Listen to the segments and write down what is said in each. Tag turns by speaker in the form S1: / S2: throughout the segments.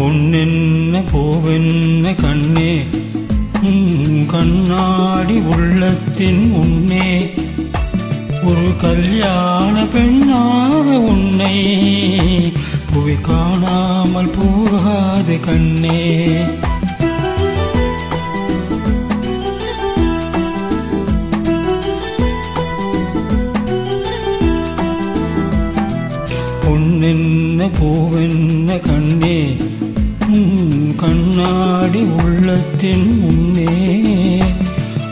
S1: பொன்னென்ன பூவென்ன கண்ணே கண்ணாடி உள்ளத்தின் முன்னே ஒரு கல்யாண பெண்ணாக உன்னை புவி காணாமல் போகாது கண்ணே. பொன்னென்ன பூவென்ன கண்ணே கண்ணாடி உள்ளத்தின் முன்னே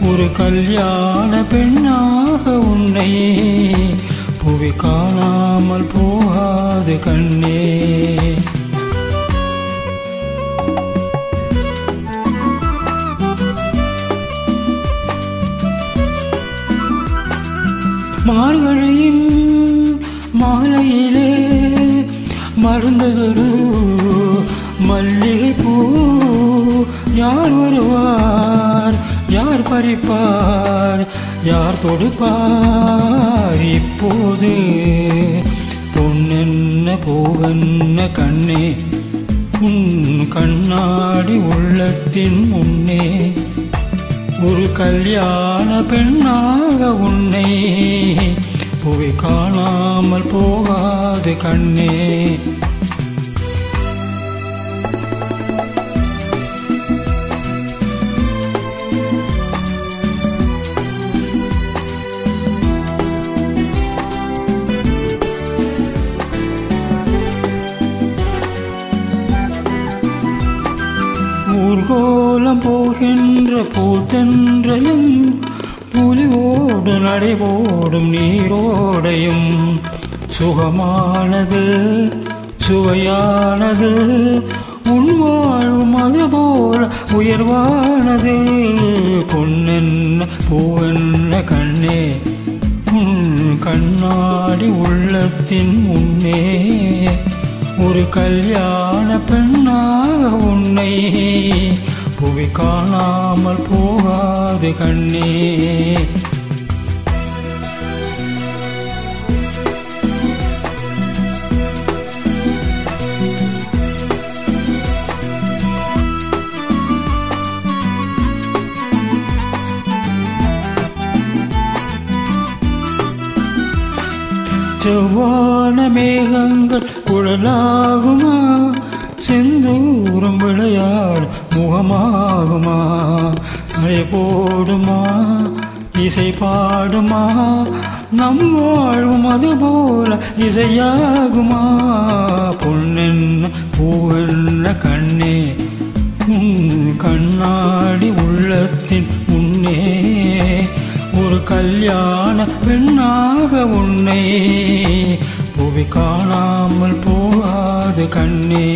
S1: ஒரு கல்யாண பெண்ணாக உன்னை புவி காணாமல் போகாது கண்ணே. மார்கழியின் மாலையிலே மருந்ததொரு மல்லிகை பூ யார் வருவார் யார் பறிப்பார் யார் தொடுப்பார் இப்போது. பொன்னென்ன பூவென்ன கண்ணே கண்ணாடி உள்ளத்தின் முன்னே ஒரு கல்யாண பெண்ணாக உன்னை புவி காணாமல் போகாது கண்ணே. ஊர்கோலம் போகின்ற பூத்தென்றலும் புலிவோடு நடைபோடும் நீரோடையும் சுகமானது சுவையானது உன் வாழும் அதுபோல உயர்வானது. பொன்னென்ன பூவென்ன கண்ணே கண்ணாடி உள்ளத்தின் முன்னே ஒரு கல்யாண பெண்ணாக உன்னை புவி காணாமல் போகாது கண்ணே. செவ்வான மேகங்கள் குழலாகுமா செந்தூரம் விளையாடு முகமாகுமா மழை போடுமா இசை பாடுமா நம் வாழ்வும் அதுபோல இசையாகுமா. பொன்னென்ன பூவென்ன கண்ணே கண்ணாடி உள்ளத்தின் முன்னே ஒரு கல்யாண பெண்ணாக உன்னை புவி காணாமல் போகாது கண்ணே.